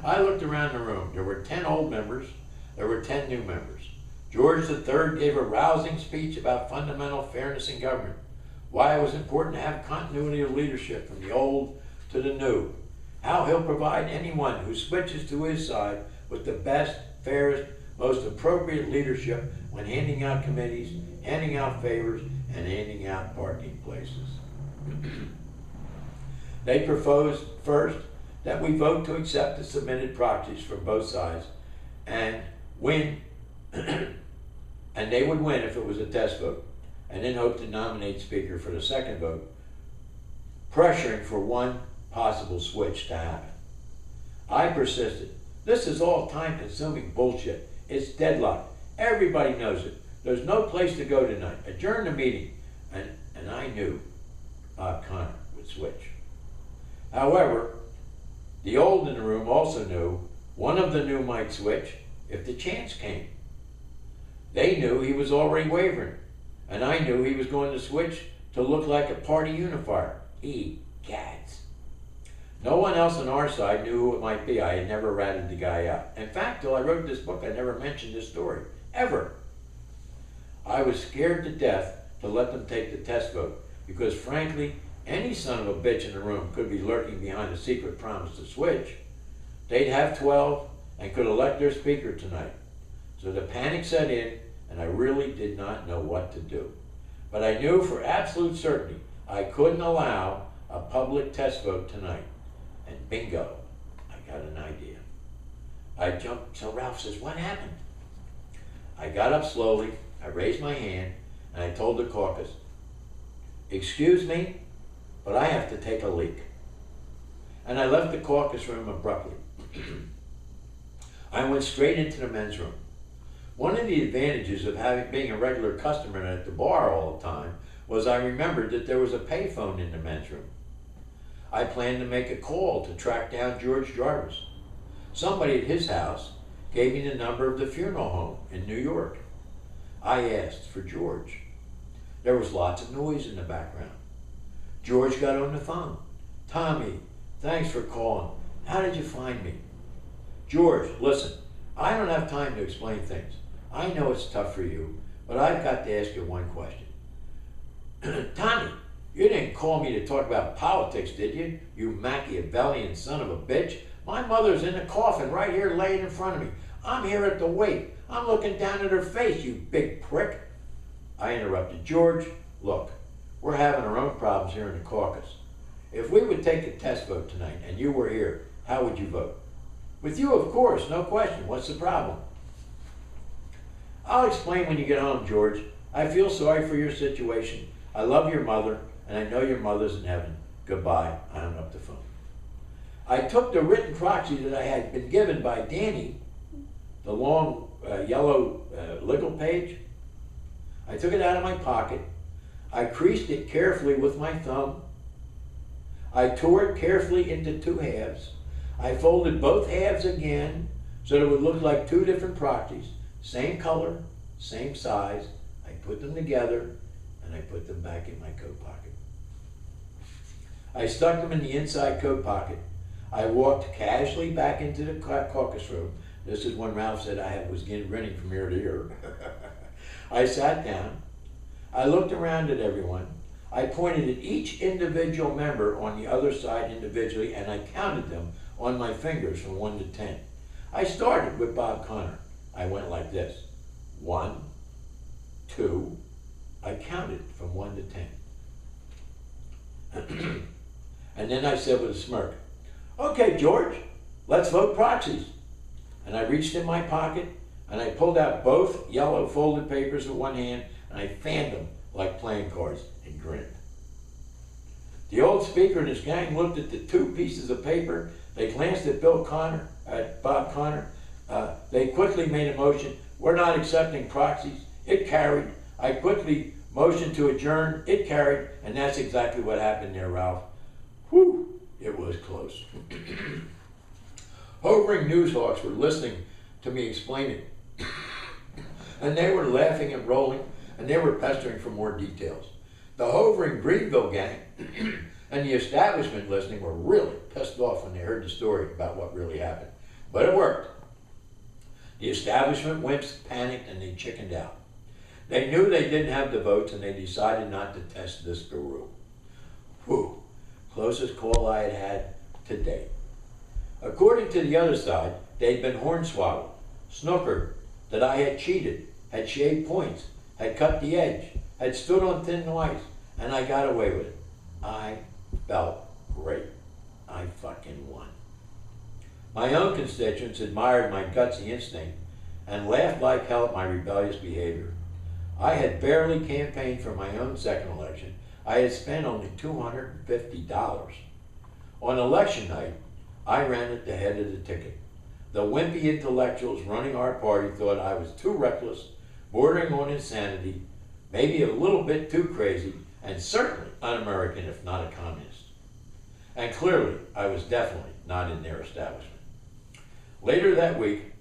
I looked around the room. There were 10 old members. There were 10 new members. George III gave a rousing speech about fundamental fairness in government, why it was important to have continuity of leadership from the old to the new, how he'll provide anyone who switches to his side with the best, fairest, most appropriate leadership when handing out committees, handing out favors, and handing out parking places. They proposed first that we vote to accept the submitted proxies from both sides and win, and they would win if it was a test vote, and then hope to nominate Speaker for the second vote, pressuring for one possible switch to happen. I persisted. This is all time-consuming bullshit. It's deadlocked. Everybody knows it. There's no place to go tonight. Adjourn the meeting. And I knew Bob Connor would switch. However, the old in the room also knew one of the new might switch if the chance came. They knew he was already wavering, and I knew he was going to switch to look like a party unifier. Gads. No one else on our side knew who it might be. I had never ratted the guy out. In fact, till I wrote this book, I never mentioned this story, ever. I was scared to death to let them take the test vote, because frankly, any son of a bitch in the room could be lurking behind a secret promise to switch. They'd have 12 and could elect their speaker tonight. So the panic set in, and I really did not know what to do. But I knew for absolute certainty I couldn't allow a public test vote tonight. And bingo, I got an idea. I jumped, so Ralph says, what happened? I got up slowly, I raised my hand, and I told the caucus, excuse me, but I have to take a leak. And I left the caucus room abruptly. I went straight into the men's room. One of the advantages of being a regular customer at the bar all the time was I remembered that there was a payphone in the men's room. I planned to make a call to track down George Jarvis. Somebody at his house gave me the number of the funeral home in New York. I asked for George. There was lots of noise in the background. George got on the phone. Tommy, thanks for calling. How did you find me? George, listen, I don't have time to explain things. I know it's tough for you, but I've got to ask you one question. Tommy, you didn't call me to talk about politics, did you? You Machiavellian son of a bitch. My mother's in a coffin right here laying in front of me. I'm here at the wake. I'm looking down at her face, you big prick. I interrupted. George, look, we're having our own problems here in the caucus. If we would take a test vote tonight and you were here, how would you vote? With you, of course, no question. What's the problem? I'll explain when you get home, George. I feel sorry for your situation. I love your mother, and I know your mother's in heaven. Goodbye. I hung up the phone. I took the written proxy that I had been given by Danny, the long yellow legal page. I took it out of my pocket. I creased it carefully with my thumb. I tore it carefully into 2 halves. I folded both halves again so that it would look like 2 different proxies, same color, same size. I put them together and I put them back in my coat pocket. I stuck them in the inside coat pocket. I walked casually back into the caucus room. This is when Ralph said I was grinning from ear to ear. I sat down. I looked around at everyone. I pointed at each individual member on the other side individually, and I counted them on my fingers from 1 to 10. I started with Bob Connor. I went like this. 1, 2. I counted from 1 to 10. And then I said with a smirk, okay, George, let's vote proxies. And I reached in my pocket and I pulled out both yellow folded papers with one hand and I fanned them like playing cards and grinned. The old speaker and his gang looked at the 2 pieces of paper. They glanced at Bob Connor. They quickly made a motion. We're not accepting proxies. It carried. I quickly motioned to adjourn. It carried. And that's exactly what happened there, Ralph. Whew, it was close. Hovering newshawks were listening to me explain it. And they were laughing and rolling, and they were pestering for more details. The hovering Greenville gang and the establishment listening were really pissed off when they heard the story about what really happened. But it worked. The establishment wimps panicked and they chickened out. They knew they didn't have the votes and they decided not to test this guru. Whew, closest call I had had to date. According to the other side, they'd been hornswoggled, snookered, that I had cheated, had shaved points, had cut the edge, had stood on thin ice, and I got away with it. I felt great. I fucking won. My own constituents admired my gutsy instinct and laughed like hell at my rebellious behavior. I had barely campaigned for my own second election. I had spent only $250. On election night, I ran at the head of the ticket. The wimpy intellectuals running our party thought I was too reckless, bordering on insanity, maybe a little bit too crazy, and certainly un-American if not a communist. And clearly, I was definitely not in their establishment. Later that week,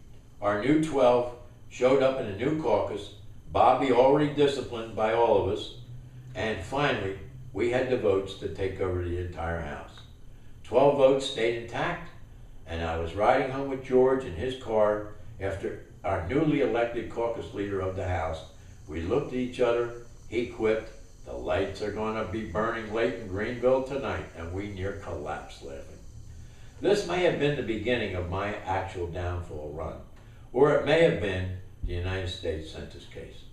our new 12 showed up in a new caucus, Bobby already disciplined by all of us, and finally, we had the votes to take over the entire House. 12 votes stayed intact, and I was riding home with George in his car after our newly elected caucus leader of the House. We looked at each other, he quipped, "The lights are going to be burning late in Greenville tonight," and we near collapsed laughing. This may have been the beginning of my actual downfall run, or it may have been the United States Census case.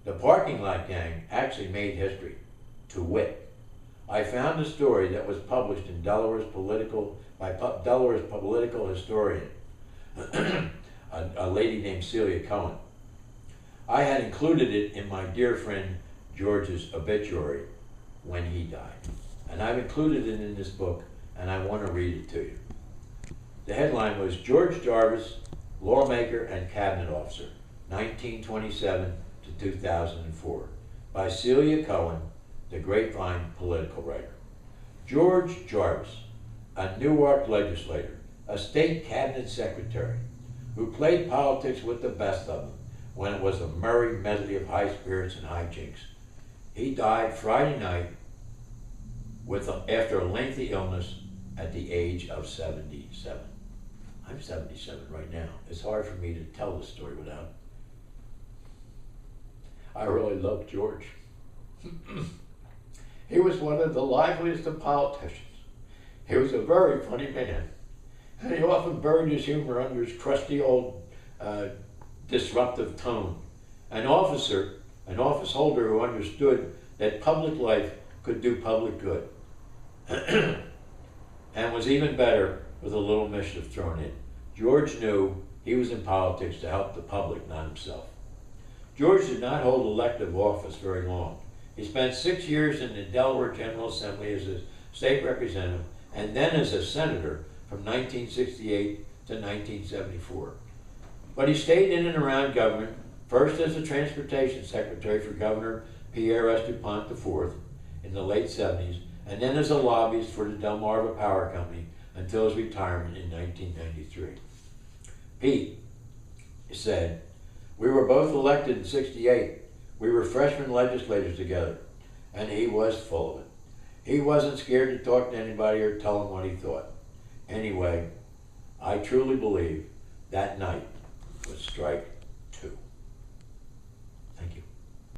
The parking lot gang actually made history, to wit. I found a story that was published in Delaware's political historian, a lady named Celia Cohen. I had included it in my dear friend George's obituary when he died. And I've included it in this book, and I want to read it to you. The headline was George Jarvis, Lawmaker and Cabinet Officer, 1927 to 2004, by Celia Cohen, the Grapevine political writer. George Jarvis, a Newark legislator, a state cabinet secretary, who played politics with the best of them when it was a merry medley of high spirits and hijinks. He died Friday night after a lengthy illness at the age of 77. I'm 77 right now. It's hard for me to tell this story without. I really loved George. He was one of the liveliest of politicians. He was a very funny man, and he often buried his humor under his crusty old disruptive tone. An office holder who understood that public life could do public good, and was even better with a little mischief thrown in. George knew he was in politics to help the public, not himself. George did not hold elective office very long. He spent 6 years in the Delaware General Assembly as a state representative, and then as a senator from 1968 to 1974. But he stayed in and around government, first as a transportation secretary for Governor Pierre S. DuPont IV in the late 70s, and then as a lobbyist for the Delmarva Power Company until his retirement in 1993. Pete said, "We were both elected in '68. We were freshman legislators together," and he was full of it. He wasn't scared to talk to anybody or tell them what he thought. Anyway, I truly believe that night would strike